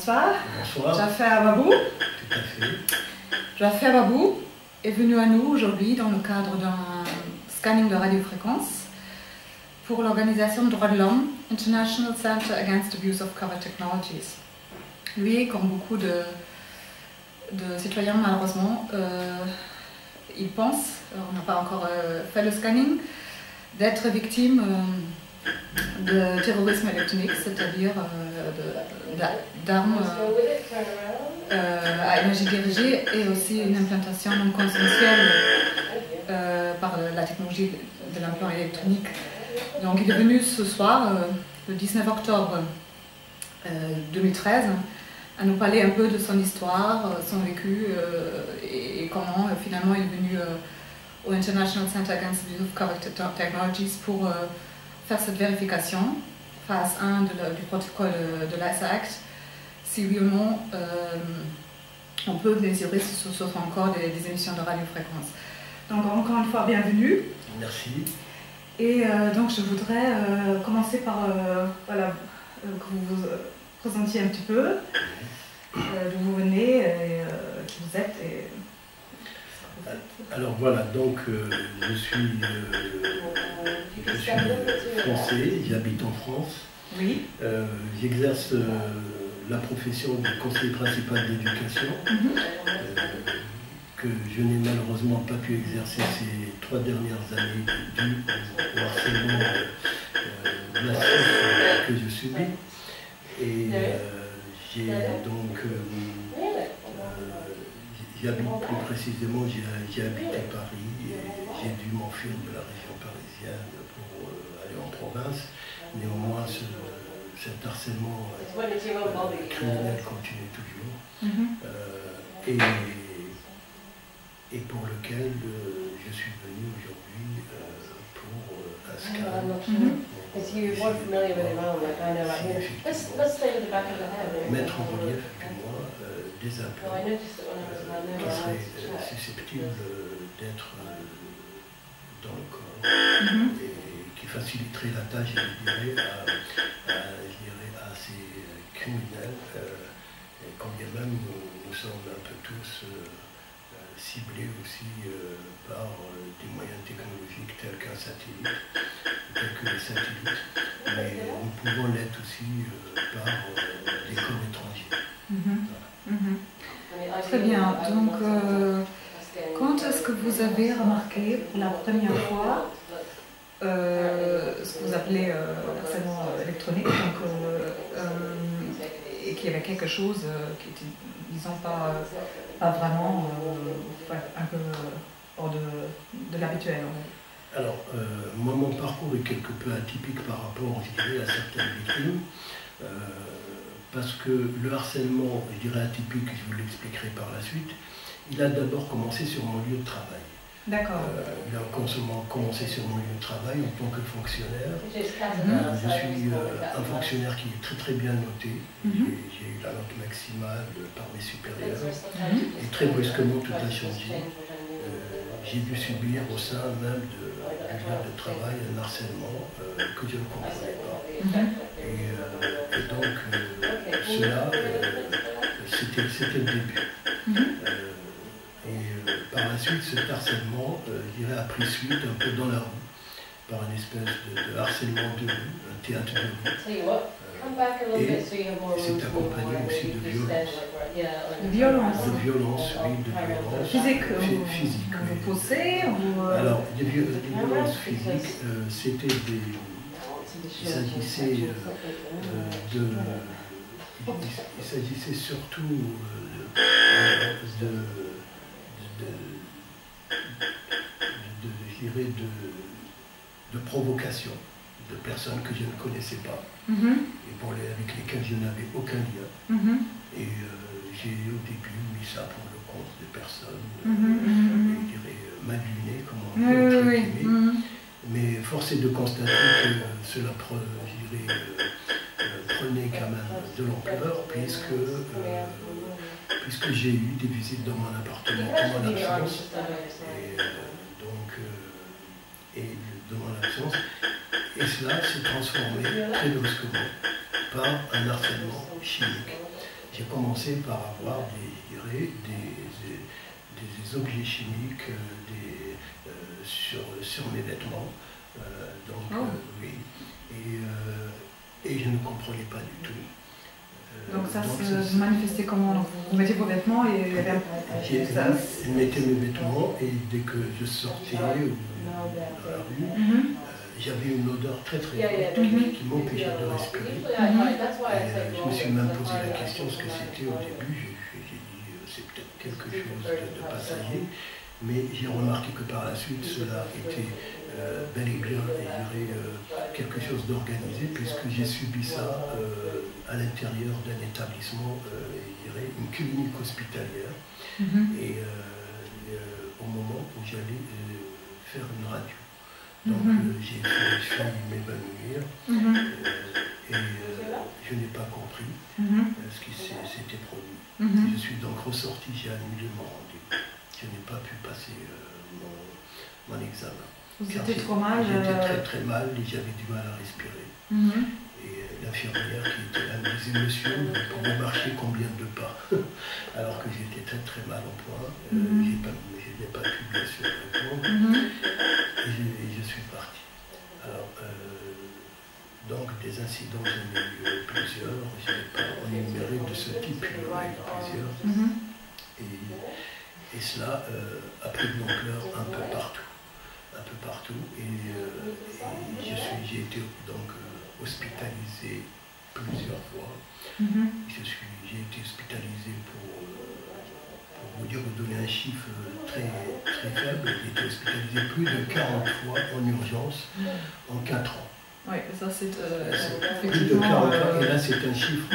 bonsoir. Bonsoir. Jaffer Babou. Tout à fait. Jaffer Babou est venu à nous aujourd'hui dans le cadre d'un scanning de radiofréquence pour l'organisation de droits de l'homme, International Center Against Abuse of Cover Technologies. Lui, comme beaucoup de citoyens malheureusement, il pense, on n'a pas encore fait le scanning, d'être victime de terrorisme électronique, c'est-à-dire d'armes à énergie dirigée et aussi une implantation non consensuelle par la technologie de l'implant électronique. Donc il est venu ce soir, le 19 octobre 2013, à nous parler un peu de son histoire, son vécu et comment finalement il est venu au International Center Against Abuse of Cover Technologies pour faire cette vérification, phase 1 du protocole de l'ICE Act, si oui ou non on peut mesurer si ce sont encore des émissions de radiofréquence. Donc encore une fois, bienvenue. Merci. Et donc je voudrais commencer par que vous vous présentiez un petit peu, d'où vous venez, et, qui vous êtes. Alors voilà, donc je suis français, j'habite en France. Oui. J'exerce la profession de conseiller principal d'éducation, que je n'ai malheureusement pas pu exercer ces 3 dernières années dû au harcèlement massif que je subis. Et j'ai donc j'habite plus précisément, j'ai habité Paris et j'ai dû m'enfuir de la région parisienne pour aller en province. Néanmoins, cet harcèlement criminel continue toujours. Et pour lequel je suis venu aujourd'hui pour un scan. Mettre en relief du moins des implants qui seraient susceptibles d'être dans le corps et qui faciliteraient la tâche, je dirais, à ces criminels, et quand bien même nous sommes un peu tous ciblés aussi par des moyens technologiques tels qu'un satellite, tels que les satellites, mais nous pouvons l'être aussi par des corps étrangers. Voilà. Très bien. Donc, quand est-ce que vous avez remarqué pour la première fois ce que vous appelez harcèlement électronique, et qu'il y avait quelque chose qui était, disons, pas vraiment, un peu hors de l'habituel? Alors, moi, mon parcours est quelque peu atypique par rapport, je dirais, à certaines victimes, parce que le harcèlement, je dirais atypique, je vous l'expliquerai par la suite, il a d'abord commencé sur mon lieu de travail. D'accord. Il a commencé sur mon lieu de travail en tant que fonctionnaire. Je suis un fonctionnaire qui est très très bien noté. J'ai eu la note maximale par mes supérieurs. Et très brusquement, tout a changé. J'ai dû subir au sein même du lieu de travail un harcèlement que je ne comprenais pas. Et donc, cela, c'était le début. Par la suite, cet harcèlement, je dirais, a pris suite un peu dans la rue, par une espèce de harcèlement de rue, un théâtre de rue. Et c'est accompagné aussi de violence. De violence? De violence, oui, de violence. Physique? Vous poussez ou... Alors, des violences physiques, c'était des... Il s'agissait surtout de provocation de personnes que je ne connaissais pas et avec lesquelles je n'avais aucun lien. Et j'ai au début mis ça pour le compte des personnes, je dirais mal-lunées, comme on dit, mais force est de constater que cela prenait quand même de l'ampleur, puisque j'ai eu des visites dans mon appartement en mon absence, et de mon absence, et cela s'est transformé très brusquement par un harcèlement chimique. j'ai commencé par avoir des objets chimiques sur mes vêtements. Oui. Et je ne comprenais pas du tout. Donc ça se manifestait comment? Donc vous mettez vos vêtements et il y avait je mettais mes vêtements et dès que je sortais dans la rue, j'avais une odeur très très forte qui m'empêchait de respirer. Et je me suis même posé la question ce que c'était au début. J'ai dit c'est peut-être quelque chose de passager, mais j'ai remarqué que par la suite cela était bel et bien, je dirais, quelque chose d'organisé, puisque j'ai subi ça à l'intérieur d'un établissement, je dirais, une clinique hospitalière. Et au moment où j'allais faire une radio. Donc j'ai failli m'évanouir et je n'ai pas compris ce qui s'était produit. Je suis donc ressorti, j'ai annulé mon rendez-vous. Je n'ai pas pu passer mon examen. Vous étiez trop mal? J'étais très très mal et j'avais du mal à respirer. Et l'infirmière qui était là me disait, monsieur, vous pouvez marcher combien de pas? Alors que j'étais très très mal en point. Je n'ai pas pu bien sûr répondre. Et je suis parti. Alors, donc des incidents, j'en ai eu plusieurs. Je n'ai pas énuméré de ce type, il y en a eu plusieurs. Et cela a pris de l'ampleur un peu partout. Et j'ai été donc hospitalisé plusieurs fois. J'ai été hospitalisé pour vous dire, vous donner un chiffre très, très faible. J'ai été hospitalisé plus de 40 fois en urgence en 4 ans. Oui, ça c'est plus de 40 fois, et là c'est un chiffre,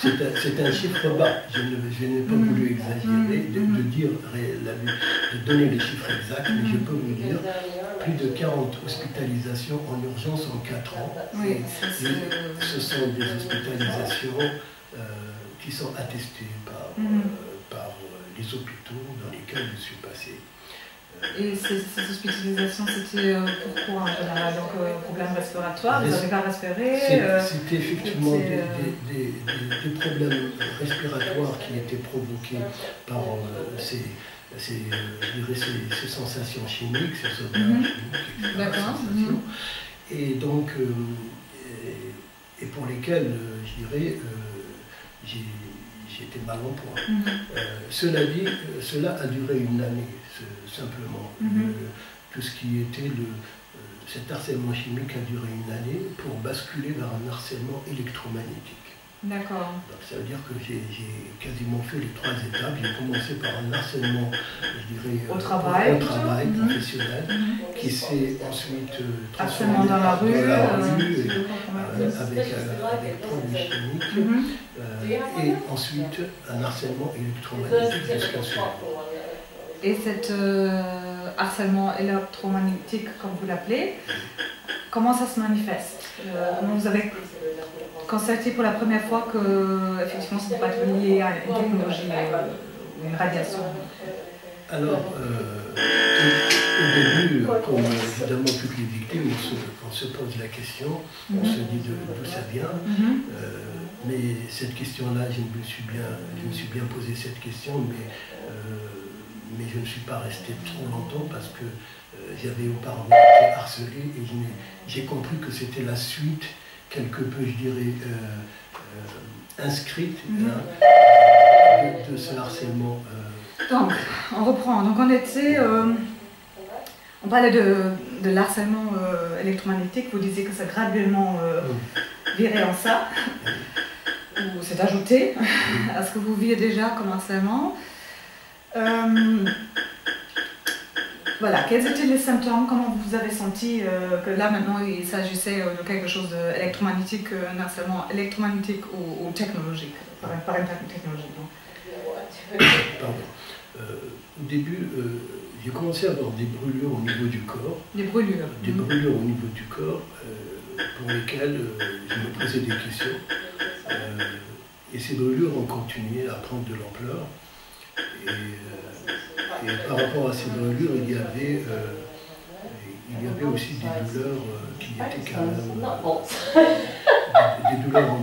c'est un chiffre bas. Je n'ai pas voulu exagérer, de donner les chiffres exacts, mais je peux vous dire plus de 40 hospitalisations en urgence en 4 ans. Oui, ce sont des hospitalisations qui sont attestées par les hôpitaux dans lesquels je suis passé. Et ces hospitalisations, c'était pourquoi en général? Donc, problèmes respiratoires, vous n'avez pas respiré? C'était effectivement des problèmes respiratoires qui étaient provoqués par ces sensations chimiques, ces odeurs chimiques, D'accord. Et donc, et pour lesquelles, je dirais, j'étais mal en point. Cela dit, cela a duré une année, simplement. Tout ce qui était cet harcèlement chimique a duré une année pour basculer vers un harcèlement électromagnétique. D'accord. Donc ça veut dire que j'ai quasiment fait les 3 étapes. J'ai commencé par un harcèlement, je dirais, au travail professionnel, qui s'est ensuite harcèlement dans la rue, avec produits chimiques, et ensuite un harcèlement électromagnétique jusqu'à ce moment. Et cet harcèlement électromagnétique, comme vous l'appelez, comment ça se manifeste? Comment vous avez constaté pour la première fois que effectivement ce n'est pas lié à une technologie ou une radiation? Alors, au début, comme évidemment toutes les victimes, on se pose la question, on se dit d'où ça vient, mais cette question-là, je me suis bien posé cette question, mais je ne suis pas resté trop longtemps parce que j'avais auparavant été harcelé et j'ai compris que c'était la suite, quelque peu, je dirais, inscrite de ce harcèlement. Donc, on reprend. Donc, on parlait de l'harcèlement électromagnétique. Vous disiez que ça graduellement virait en ça, ou s'est ajouté à ce que vous viviez déjà comme harcèlement. Voilà, quels étaient les symptômes? Comment vous avez senti que là maintenant il s'agissait de quelque chose d'électromagnétique, un harcèlement électromagnétique ou technologique, par une technologie? Pardon. Au début, j'ai commencé à avoir des brûlures au niveau du corps. Des brûlures? Des brûlures au niveau du corps pour lesquelles je me posais des questions. Et ces brûlures ont continué à prendre de l'ampleur. Et par rapport à ces brûlures, il y avait aussi des douleurs qui étaient quand même des douleurs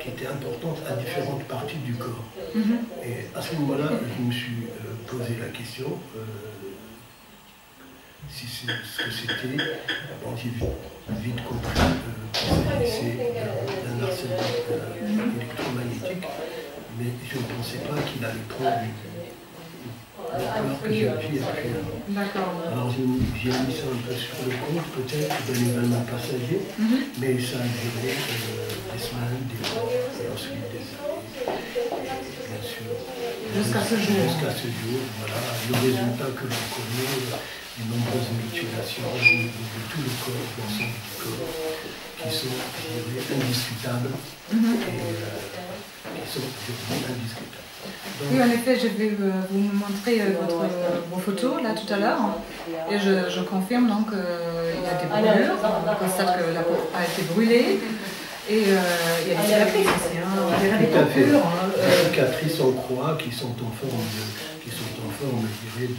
était importante à différentes parties du corps. Et à ce moment-là, je me suis posé la question si c'est ce que c'était. Bon, j'ai vite compris qu'il s'agissait d'un harcèlement électromagnétique, mais je ne pensais pas qu'il allait prendre l'ampleur que j'ai actuellement. Alors j'ai mis ça un peu sur le compte, peut-être, d'un événement passager, mais ça a duré des semaines, des mois, et ensuite des années, bien sûr. Jusqu'à ce jour. Jusqu'à ce jour, voilà, le résultat que l'on connaît, de nombreuses mutilations au niveau de tout le corps, l'ensemble du corps, qui sont, je dirais, indiscutables et qui sont indiscutables. Donc, oui, en effet, je vais vous montrer vos photos là tout à l'heure et je confirme donc qu'il y a des brûlures, on constate que la peau a été brûlée et il y a des cicatrices aussi, des coupures. Des cicatrices en croix qui sont en forme, je dirais,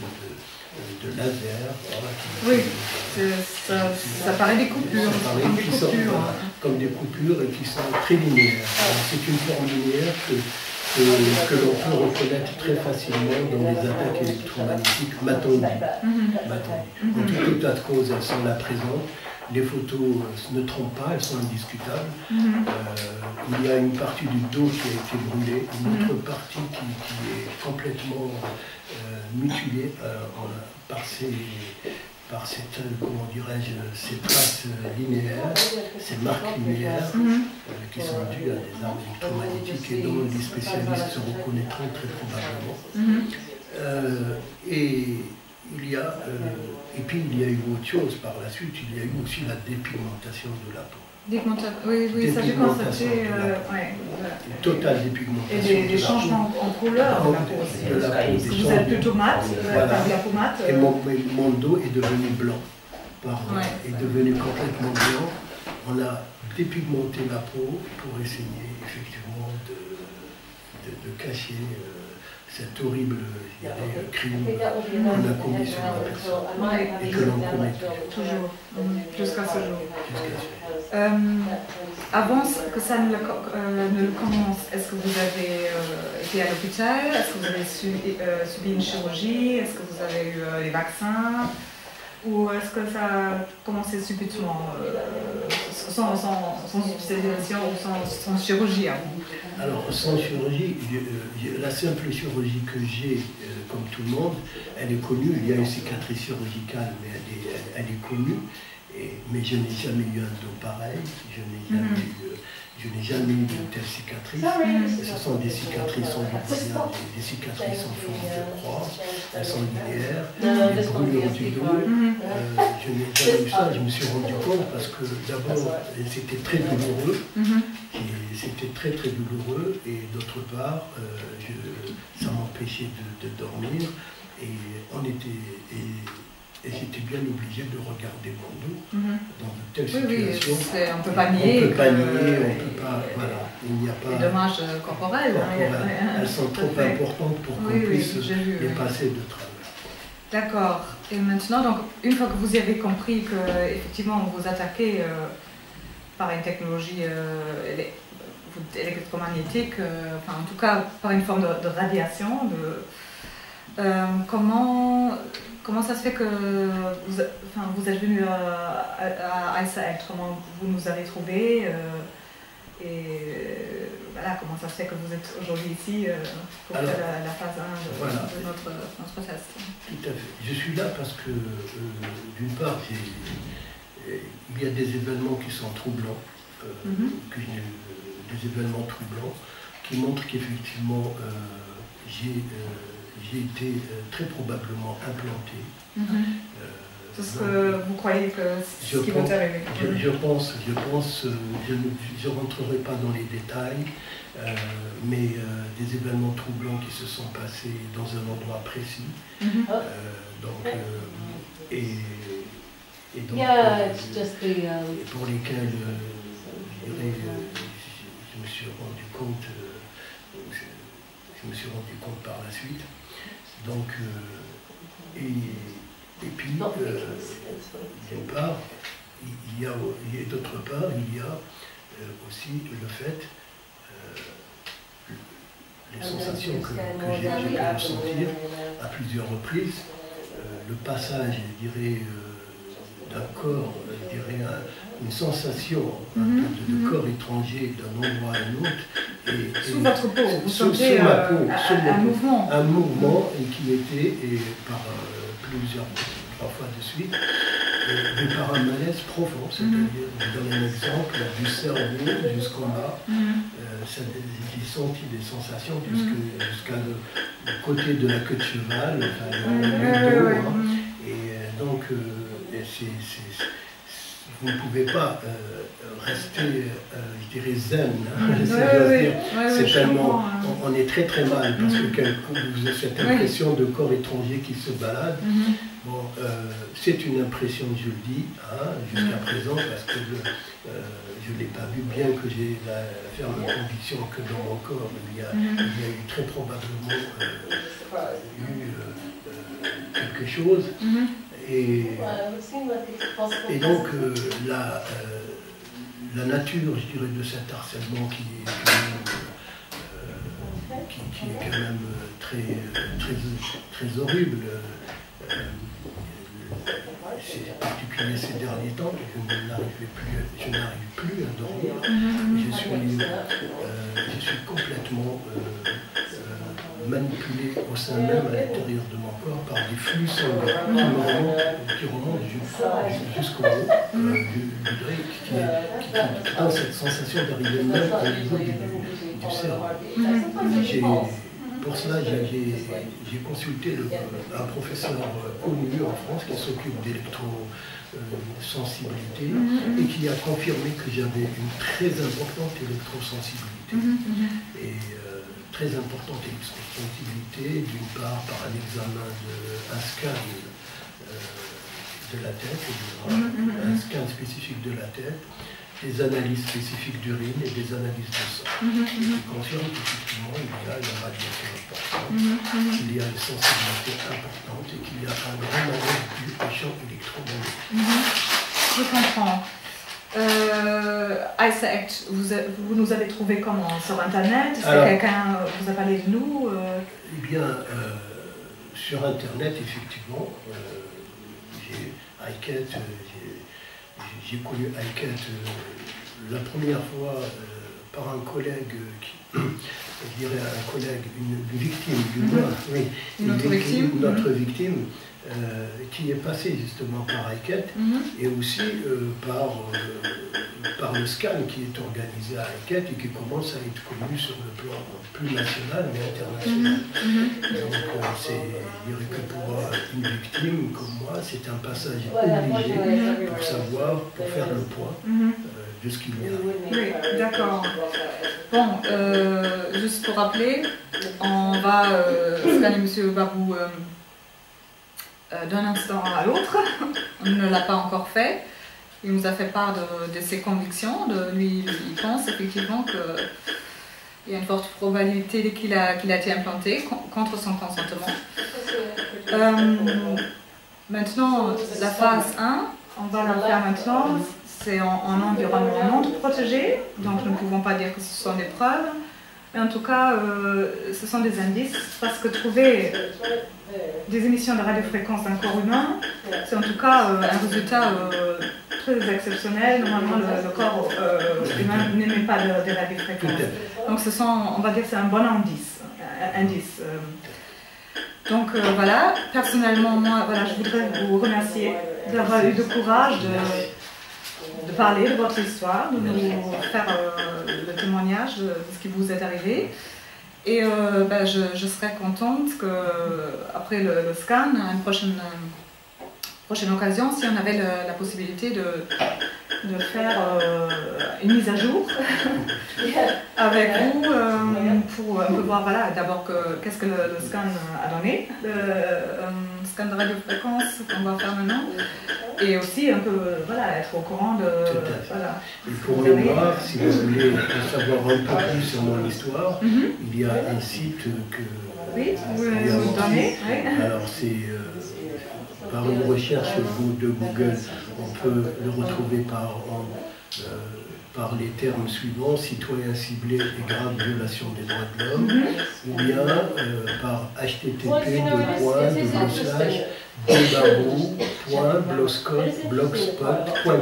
de laser. Voilà, oui, ça paraît des coupures, comme des coupures et qui sont très linéaires. C'est une forme linéaire que l'on peut reconnaître très facilement dans les attaques électromagnétiques matondies. En tout état de cause, elles sont là présentes. Les photos ne trompent pas, elles sont indiscutables. Il y a une partie du dos qui a été brûlée, une autre partie qui est complètement mutilée par cette, comment dirais-je, ces traces linéaires, ces marques linéaires qui sont dues à des armes électromagnétiques et dont les spécialistes se reconnaîtront très probablement. Et puis il y a eu autre chose par la suite, il y a eu aussi la dépigmentation de la peau. Oui, ça j'ai constaté. Une totale dépigmentation. Et des changements en couleur de la peau aussi. Vous êtes plutôt mat, par la peau mate. Et mon dos est devenu blanc, est devenu complètement blanc. On a dépigmenté la peau pour essayer effectivement de cacher cet horrible crime qu'on a commis sur la personne et que l'on commet toujours, jusqu'à ce jour. Avant que ça ne le commence, est-ce que vous avez été à l'hôpital? Est-ce que vous avez subi une chirurgie? Est-ce que vous avez eu les vaccins? Ou est-ce que ça a commencé subitement, sans hospitalisation ou sans chirurgie avant? Alors, sans chirurgie, la simple chirurgie que j'ai, comme tout le monde, elle est connue. Il y a une cicatrice chirurgicale, mais elle est connue. Mais je n'ai jamais eu un dos pareil. Je n'ai jamais eu de telle cicatrice. Ce sont des cicatrices, des cicatrices en forme de croix. Elles sont linéaires, des brûlures du dos. Je n'ai jamais eu ça. Je me suis rendu compte parce que d'abord, c'était très douloureux. C'était très très douloureux. Et d'autre part, ça m'empêchait de dormir. Et j'étais bien obligé de regarder mon dos dans de telles situations. On ne peut pas nier. On ne peut pas nier, on ne peut pas. Voilà, il n'y a pas. Les dommages corporels. Elles sont trop importantes pour qu'on puisse les passer de travers. D'accord. Et maintenant, donc, une fois que vous avez compris qu'effectivement on vous attaquait par une technologie électromagnétique, enfin en tout cas par une forme de radiation, comment ça se fait que vous êtes venu à ISAEL? Comment vous nous avez trouvés et voilà, comment ça se fait que vous êtes aujourd'hui ici pour faire la phase 1 de notre test? Tout à fait. Je suis là parce que, d'une part, il y a des événements qui sont troublants, des événements troublants qui montrent qu'effectivement j'ai été très probablement implanté. C'est ce que vous croyez que ce qui va arriver? Je pense, je ne rentrerai pas dans les détails, mais des événements troublants qui se sont passés dans un endroit précis. Et pour lesquels je me suis rendu compte par la suite. Donc, et Et puis, d'une part, d'autre part, il y a aussi le fait, les sensations que j'ai pu ressentir à plusieurs reprises, le passage, je dirais, d'un corps, je dirais, une sensation de corps étranger d'un endroit à un autre. Sous votre peau, vous sentez un mouvement Mm-hmm. qui était, et par trois fois de suite, mais par un malaise profond, c'est-à-dire, je donne un exemple, du cerveau jusqu'en bas, j'ai senti des sensations jusqu'à le côté de la queue de cheval, enfin, le dos, et donc, vous ne pouvez pas rester, je dirais, zen, c'est tellement, on est très très mal, parce que vous avez cette impression de corps étranger qui se balade. Bon, c'est une impression, je le dis, jusqu'à présent, parce que je ne l'ai pas vu, bien que j'ai la ferme conviction que dans mon corps, il y a eu très probablement quelque chose. Et donc, la nature, je dirais, de cet harcèlement qui est quand même très horrible, c'est particulier ces derniers temps, je n'arrive plus à dormir. Je suis complètement manipulé au sein même, à l'intérieur de mon corps, par des flux sanguins qui remontent jusqu'au haut, qui donne cette sensation d'arriver même au niveau du cerveau. Pour cela, j'ai consulté un professeur connu en France qui s'occupe d'électrosensibilité et qui a confirmé que j'avais une très importante électrosensibilité. Et très importante électrosensibilité, d'une part par un examen, un scan de la tête, un scan spécifique de la tête, des analyses spécifiques d'urine et des analyses de sang. Qui confirment qu'effectivement, il y a une radiation importante, qu'il y a une sensibilité importante et qu'il y a un grand malaise du champ électromagnétique. Je comprends. ICEACT, vous nous avez trouvé comment? Sur Internet? Quelqu'un vous a parlé de nous? Eh bien, sur Internet, effectivement, j'ai connu ICEACT la première fois par un collègue, je dirais un collègue, une victime du moins, notre victime, qui est passée justement par ICEACT et aussi par le scan qui est organisé à ICEACT et qui commence à être connu sur le plan plus national mais international. Donc je dirais que pour une victime comme moi, c'est un passage obligé pour savoir, pour faire le point de ce qu'il y a. Oui, d'accord. Bon, juste pour rappeler, on va scanner M. Babou d'un instant à l'autre. On ne l'a pas encore fait. Il nous a fait part de ses convictions. Lui, il pense effectivement qu'il y a une forte probabilité qu'il a été implanté contre son consentement. Maintenant, la phase 1, on va la faire maintenant. C'est en environnement non protégé, donc nous ne pouvons pas dire que ce sont des preuves. Mais en tout cas, ce sont des indices, parce que trouver des émissions de radiofréquence d'un corps humain, c'est en tout cas un résultat très exceptionnel. Normalement, le corps humain n'émet pas de radiofréquence. Donc on va dire que c'est un bon indice. Donc voilà, personnellement, moi, voilà, je voudrais vous remercier d'avoir eu le courage de parler de votre histoire, de nous faire le témoignage de ce qui vous est arrivé. Et je serais contente qu'après le scan, à une prochaine occasion, si on avait la possibilité de faire une mise à jour avec vous pour un peu voir, voilà, d'abord qu'est-ce que le scan a donné, le scan de radiofréquence qu'on va faire maintenant, et aussi un peu, voilà, être au courant de... Voilà. Et pour mémoire, si vous voulez savoir un peu plus sur mon histoire, il y a un site que Oui, vous nous donnez. Oui. Alors c'est par une recherche de Google, on peut le retrouver par les termes suivants: citoyen ciblé et grave violation des droits de l'homme, ou bien par http://dbarreau.blogspot.com.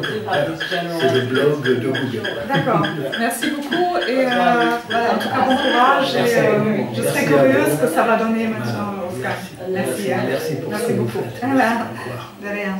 C'est le blog de Google. D'accord, merci beaucoup et voilà, en tout cas bon courage et je serai curieuse ce que ça va donner maintenant, Oscar. Merci, merci pour ce que vous faites. Voilà. Au revoir. De rien.